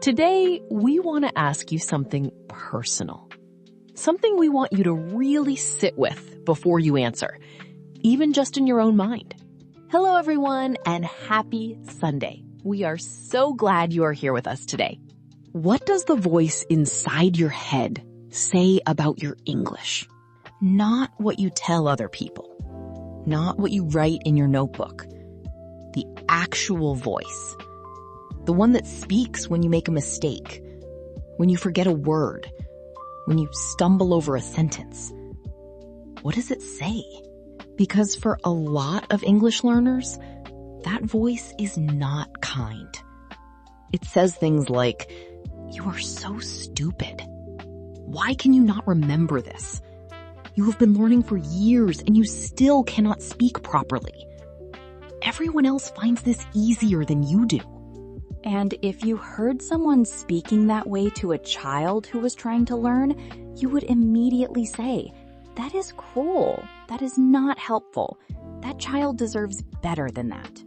Today, we want to ask you something personal. Something we want you to really sit with before you answer, even just in your own mind. Hello, everyone, and happy Sunday. We are so glad you are here with us today. What does the voice inside your head say about your English? Not what you tell other people, not what you write in your notebook. The actual voice. The one that speaks when you make a mistake, when you forget a word, when you stumble over a sentence. What does it say? Because for a lot of English learners, that voice is not kind. It says things like, "You are so stupid. Why can you not remember this? You have been learning for years and you still cannot speak properly. Everyone else finds this easier than you do." And if you heard someone speaking that way to a child who was trying to learn, you would immediately say, "That is cruel. That is not helpful. That child deserves better than that."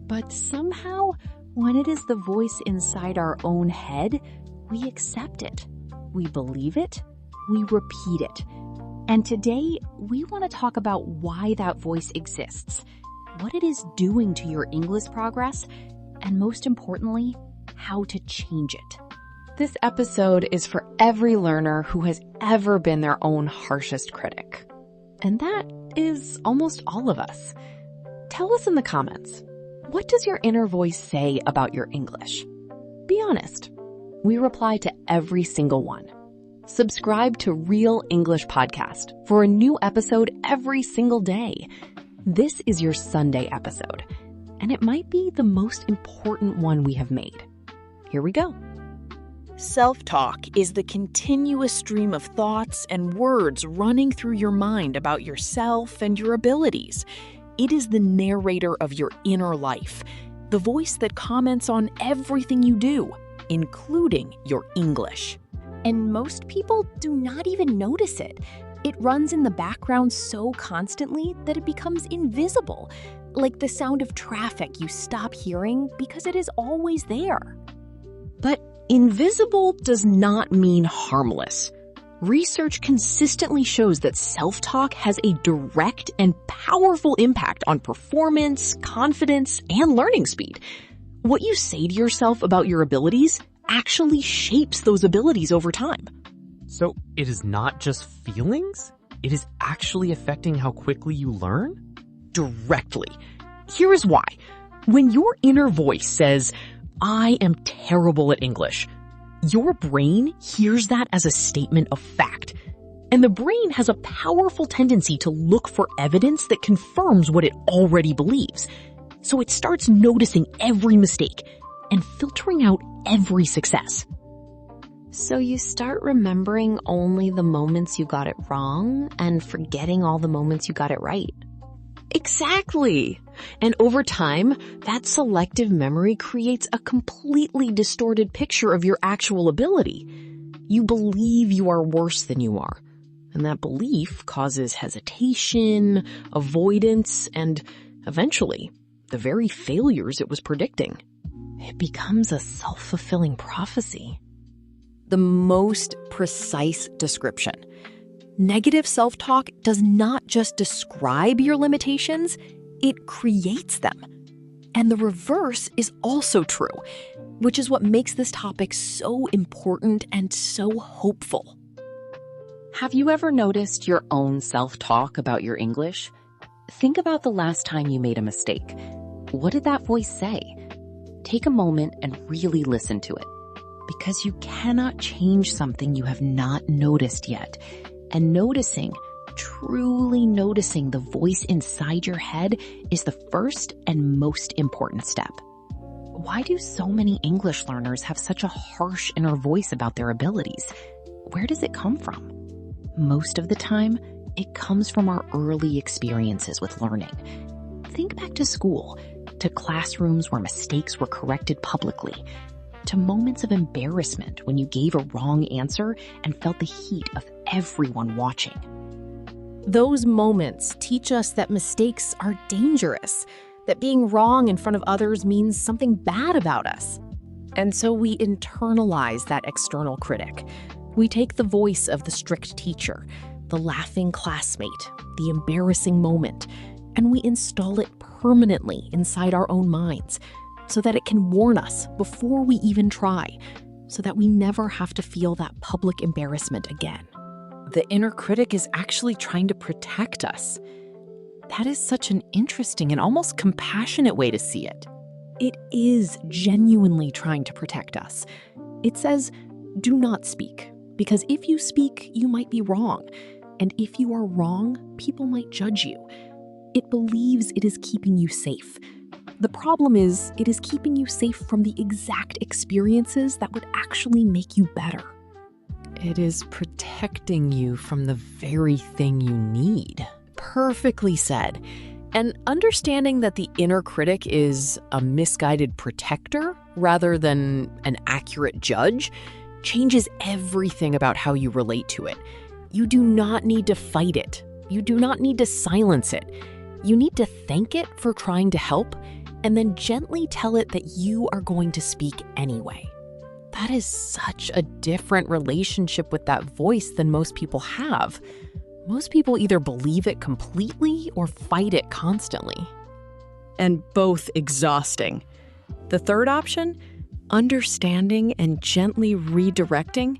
But somehow, when it is the voice inside our own head, we accept it. We believe it. We repeat it. And today, we want to talk about why that voice exists, what it is doing to your English progress, and most importantly, how to change it. This episode is for every learner who has ever been their own harshest critic. And that is almost all of us. Tell us in the comments, what does your inner voice say about your English? Be honest. We reply to every single one. Subscribe to Real English Podcast for a new episode every single day. This is your Sunday episode, and it might be the most important one we have made. Here we go. Self-talk is the continuous stream of thoughts and words running through your mind about yourself and your abilities. It is the narrator of your inner life, the voice that comments on everything you do, including your English. And most people do not even notice it. It runs in the background so constantly that it becomes invisible, like the sound of traffic you stop hearing because it is always there. But invisible does not mean harmless. Research consistently shows that self-talk has a direct and powerful impact on performance, confidence, and learning speed. What you say to yourself about your abilities actually shapes those abilities over time. So it is not just feelings? It is actually affecting how quickly you learn? Directly. Here is why. When your inner voice says, "I am terrible at English," your brain hears that as a statement of fact. And the brain has a powerful tendency to look for evidence that confirms what it already believes. So it starts noticing every mistake and filtering out every success. So you start remembering only the moments you got it wrong and forgetting all the moments you got it right. Exactly. And over time, that selective memory creates a completely distorted picture of your actual ability. You believe you are worse than you are. And that belief causes hesitation, avoidance, and eventually, the very failures it was predicting. It becomes a self-fulfilling prophecy. The most precise description. Negative self-talk does not just describe your limitations, it creates them. And the reverse is also true, which is what makes this topic so important and so hopeful. Have you ever noticed your own self-talk about your English? Think about the last time you made a mistake. What did that voice say? Take a moment and really listen to it, because you cannot change something you have not noticed yet. And noticing, truly noticing the voice inside your head is the first and most important step. Why do so many English learners have such a harsh inner voice about their abilities? Where does it come from? Most of the time, it comes from our early experiences with learning. Think back to school, to classrooms where mistakes were corrected publicly, to moments of embarrassment when you gave a wrong answer and felt the heat of everyone watching. Those moments teach us that mistakes are dangerous, that being wrong in front of others means something bad about us. And so we internalize that external critic. We take the voice of the strict teacher, the laughing classmate, the embarrassing moment, and we install it permanently inside our own minds so that it can warn us before we even try, so that we never have to feel that public embarrassment again. The inner critic is actually trying to protect us. That is such an interesting and almost compassionate way to see it. It is genuinely trying to protect us. It says, do not speak, because if you speak, you might be wrong. And if you are wrong, people might judge you. It believes it is keeping you safe. The problem is, it is keeping you safe from the exact experiences that would actually make you better. It is protecting you from the very thing you need. Perfectly said. And understanding that the inner critic is a misguided protector rather than an accurate judge changes everything about how you relate to it. You do not need to fight it. You do not need to silence it. You need to thank it for trying to help and then gently tell it that you are going to speak anyway. That is such a different relationship with that voice than most people have. Most people either believe it completely or fight it constantly. And both exhausting. The third option, understanding and gently redirecting,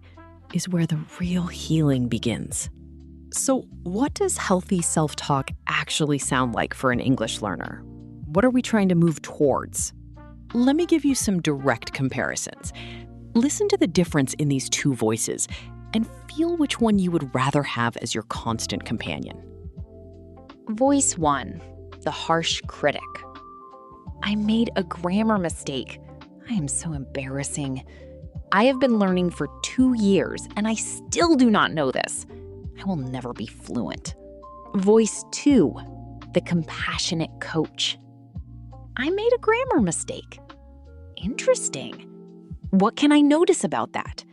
is where the real healing begins. So, what does healthy self-talk actually sound like for an English learner? What are we trying to move towards? Let me give you some direct comparisons. Listen to the difference in these two voices and feel which one you would rather have as your constant companion. Voice 1, the harsh critic. I made a grammar mistake. I am so embarrassing. I have been learning for 2 years and I still do not know this. I will never be fluent. Voice 2, the compassionate coach. I made a grammar mistake. Interesting. What can I notice about that?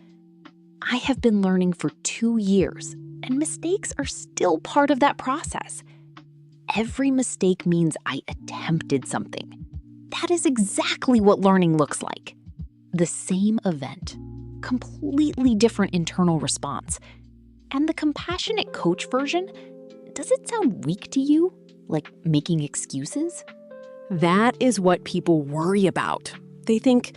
I have been learning for 2 years, and mistakes are still part of that process. Every mistake means I attempted something. That is exactly what learning looks like. The same event, completely different internal response. And the compassionate coach version, does it sound weak to you? Like making excuses? That is what people worry about. They think,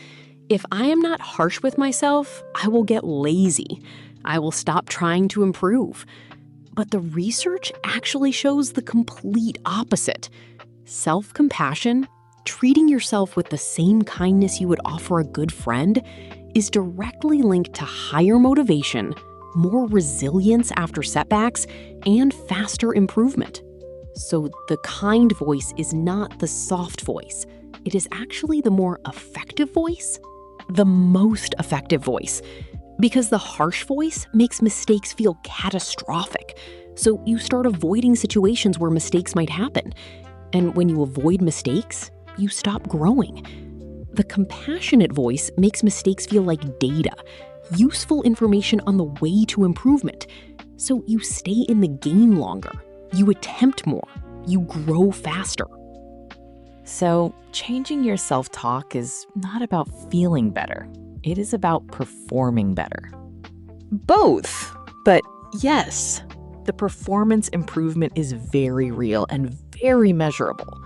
if I am not harsh with myself, I will get lazy. I will stop trying to improve. But the research actually shows the complete opposite. Self-compassion, treating yourself with the same kindness you would offer a good friend, is directly linked to higher motivation, more resilience after setbacks, and faster improvement. So the kind voice is not the soft voice. It is actually the more effective voice, the most effective voice, because the harsh voice makes mistakes feel catastrophic. So you start avoiding situations where mistakes might happen. And when you avoid mistakes, you stop growing. The compassionate voice makes mistakes feel like data, useful information on the way to improvement. So you stay in the game longer, you attempt more, you grow faster. So changing your self-talk is not about feeling better. It is about performing better. Both, but yes, the performance improvement is very real and very measurable.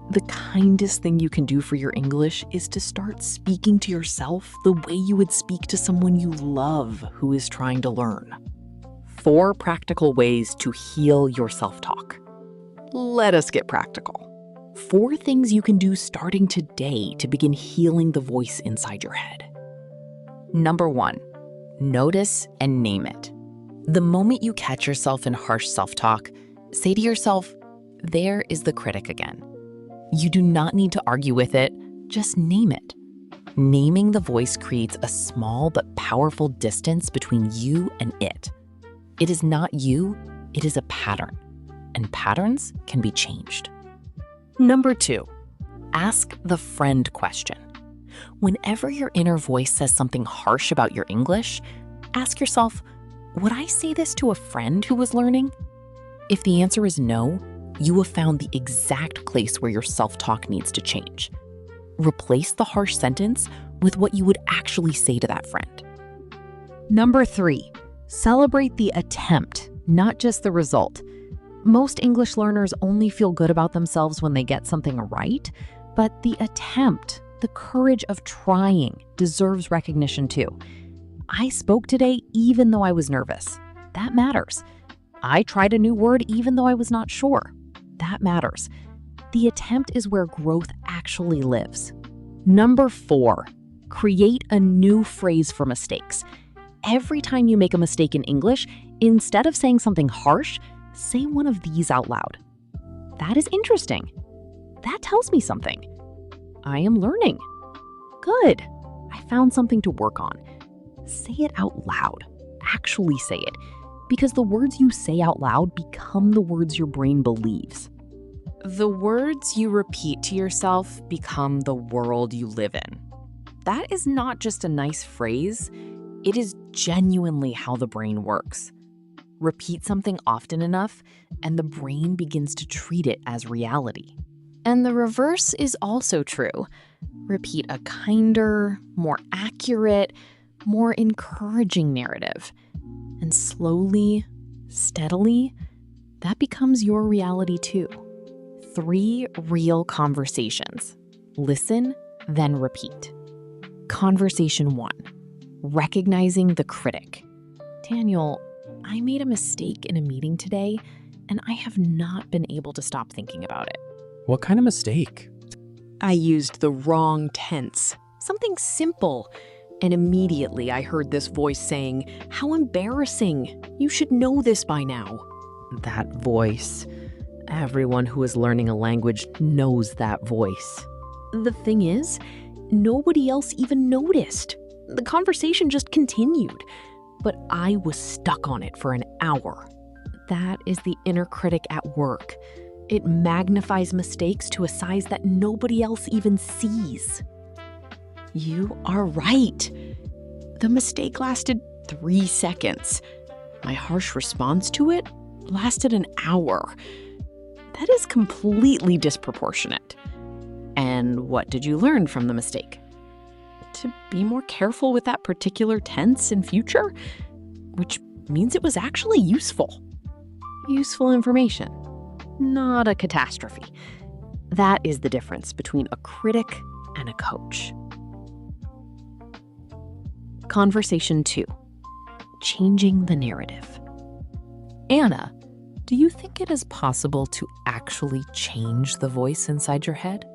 The kindest thing you can do for your English is to start speaking to yourself the way you would speak to someone you love who is trying to learn. 4 practical ways to heal your self-talk. Let us get practical. 4 things you can do starting today to begin healing the voice inside your head. Number 1, notice and name it. The moment you catch yourself in harsh self-talk, say to yourself, there is the critic again. You do not need to argue with it, just name it. Naming the voice creates a small but powerful distance between you and it. It is not you, it is a pattern, and patterns can be changed. Number 2, ask the friend question. Whenever your inner voice says something harsh about your English, ask yourself, would I say this to a friend who was learning? If the answer is no, you have found the exact place where your self-talk needs to change. Replace the harsh sentence with what you would actually say to that friend. Number 3, celebrate the attempt, not just the result. Most English learners only feel good about themselves when they get something right, but the attempt, the courage of trying, deserves recognition too. I spoke today even though I was nervous. That matters. I tried a new word even though I was not sure. That matters. The attempt is where growth actually lives. Number 4, create a new phrase for mistakes. Every time you make a mistake in English, instead of saying something harsh, say one of these out loud. That is interesting. That tells me something. I am learning. Good. I found something to work on. Say it out loud. Actually say it. Because the words you say out loud become the words your brain believes. The words you repeat to yourself become the world you live in. That is not just a nice phrase. It is genuinely how the brain works. Repeat something often enough, and the brain begins to treat it as reality. And the reverse is also true. Repeat a kinder, more accurate, more encouraging narrative. And slowly, steadily, that becomes your reality too. 3 real conversations. Listen, then repeat. Conversation 1. Recognizing the critic. Daniel, I made a mistake in a meeting today, and I have not been able to stop thinking about it. What kind of mistake? I used the wrong tense, something simple, and immediately I heard this voice saying, "How embarrassing! You should know this by now." That voice. Everyone who is learning a language knows that voice. The thing is, nobody else even noticed. The conversation just continued, but I was stuck on it for an hour. That is the inner critic at work. It magnifies mistakes to a size that nobody else even sees. You are right. The mistake lasted 3 seconds. My harsh response to it lasted an hour. That is completely disproportionate. And what did you learn from the mistake? To be more careful with that particular tense in future, which means it was actually useful. Useful information, not a catastrophe. That is the difference between a critic and a coach. Conversation 2. Changing the narrative. Anna, do you think it is possible to actually change the voice inside your head?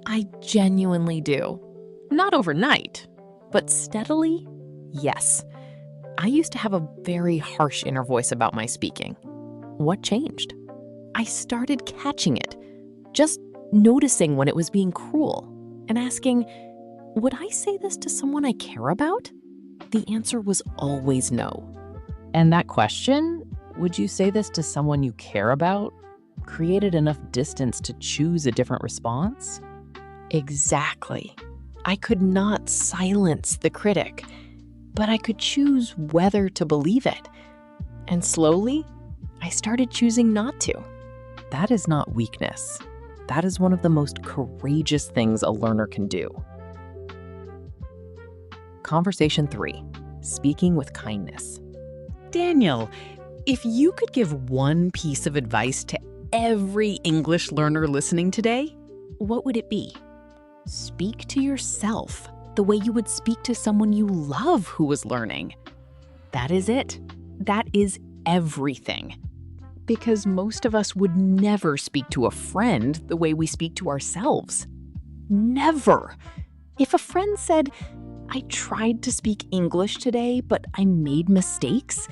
I genuinely do. Not overnight, but steadily, yes. I used to have a very harsh inner voice about my speaking. What changed? I started catching it, just noticing when it was being cruel, and asking, would I say this to someone I care about? The answer was always no. And that question, would you say this to someone you care about, created enough distance to choose a different response? Exactly. I could not silence the critic, but I could choose whether to believe it. And slowly, I started choosing not to. That is not weakness. That is one of the most courageous things a learner can do. Conversation 3. Speaking with kindness. Daniel, if you could give one piece of advice to every English learner listening today, what would it be? Speak to yourself the way you would speak to someone you love who is learning. That is it. That is everything. Because most of us would never speak to a friend the way we speak to ourselves. Never. If a friend said, I tried to speak English today, but I made mistakes,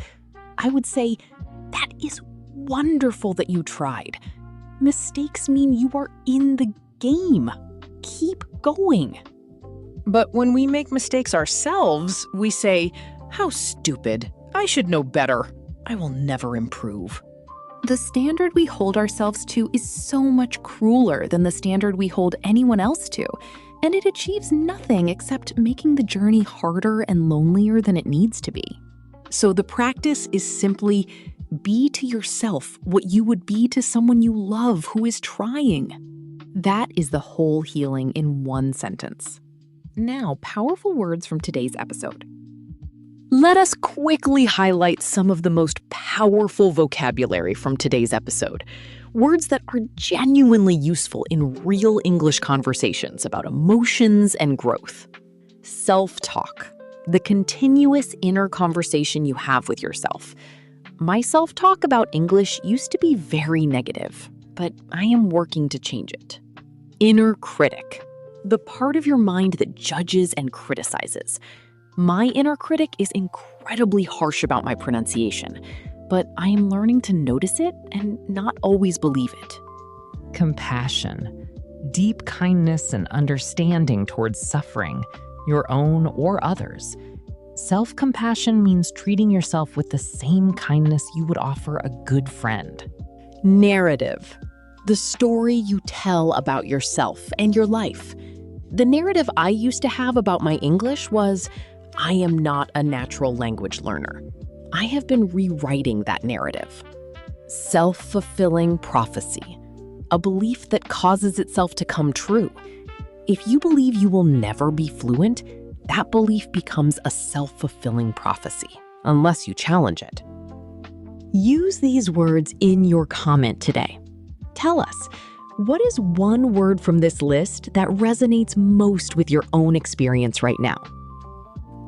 I would say, that is wonderful that you tried. Mistakes mean you are in the game. Keep going. But when we make mistakes ourselves, we say, how stupid. I should know better. I will never improve. The standard we hold ourselves to is so much crueler than the standard we hold anyone else to, and it achieves nothing except making the journey harder and lonelier than it needs to be. So the practice is simply be to yourself what you would be to someone you love who is trying. That is the whole healing in one sentence. Now, powerful words from today's episode. Let us quickly highlight some of the most powerful vocabulary from today's episode. Words that are genuinely useful in real English conversations about emotions and growth. Self-talk, the continuous inner conversation you have with yourself. My self-talk about English used to be very negative, but I am working to change it. Inner critic, the part of your mind that judges and criticizes. My inner critic is incredibly harsh about my pronunciation, but I am learning to notice it and not always believe it. Compassion, deep kindness and understanding towards suffering, your own or others. Self-compassion means treating yourself with the same kindness you would offer a good friend. Narrative, the story you tell about yourself and your life. The narrative I used to have about my English was, I am not a natural language learner. I have been rewriting that narrative. Self-fulfilling prophecy, a belief that causes itself to come true. If you believe you will never be fluent, that belief becomes a self-fulfilling prophecy, unless you challenge it. Use these words in your comment today. Tell us, what is one word from this list that resonates most with your own experience right now?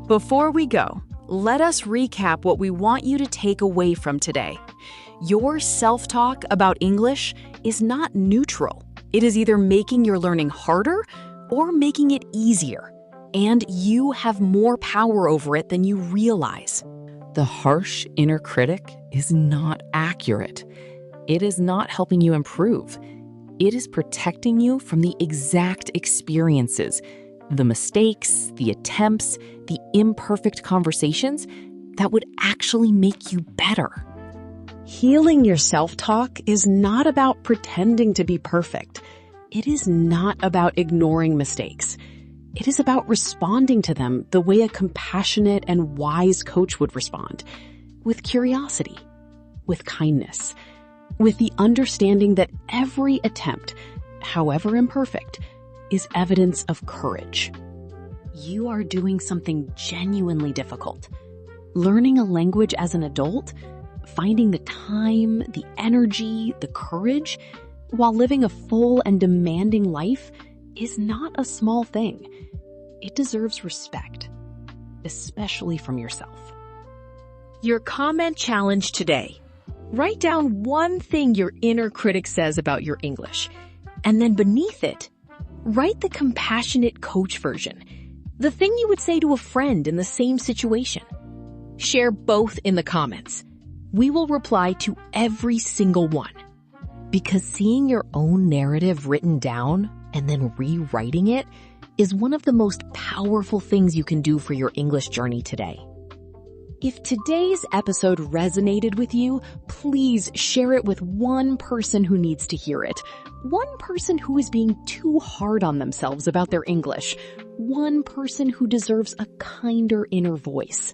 Before we go, let us recap what we want you to take away from today. Your self-talk about English is not neutral. It is either making your learning harder or making it easier. And you have more power over it than you realize. The harsh inner critic is not accurate. It is not helping you improve. It is protecting you from the exact experiences, the mistakes, the attempts, the imperfect conversations that would actually make you better. Healing your self-talk is not about pretending to be perfect. It is not about ignoring mistakes. It is about responding to them the way a compassionate and wise coach would respond, with curiosity, with kindness, with the understanding that every attempt, however imperfect, is evidence of courage. You are doing something genuinely difficult. Learning a language as an adult, finding the time, the energy, the courage, while living a full and demanding life is not a small thing. It deserves respect, especially from yourself. Your comment challenge today. Write down one thing your inner critic says about your English, and then beneath it, write the compassionate coach version, the thing you would say to a friend in the same situation. Share both in the comments. We will reply to every single one. Because seeing your own narrative written down and then rewriting it is one of the most powerful things you can do for your English journey today. If today's episode resonated with you, please share it with one person who needs to hear it. One person who is being too hard on themselves about their English. One person who deserves a kinder inner voice.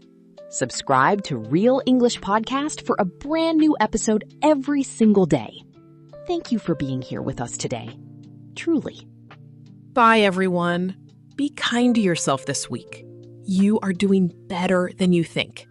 Subscribe to Real English Podcast for a brand new episode every single day. Thank you for being here with us today. Truly. Bye, everyone. Be kind to yourself this week. You are doing better than you think.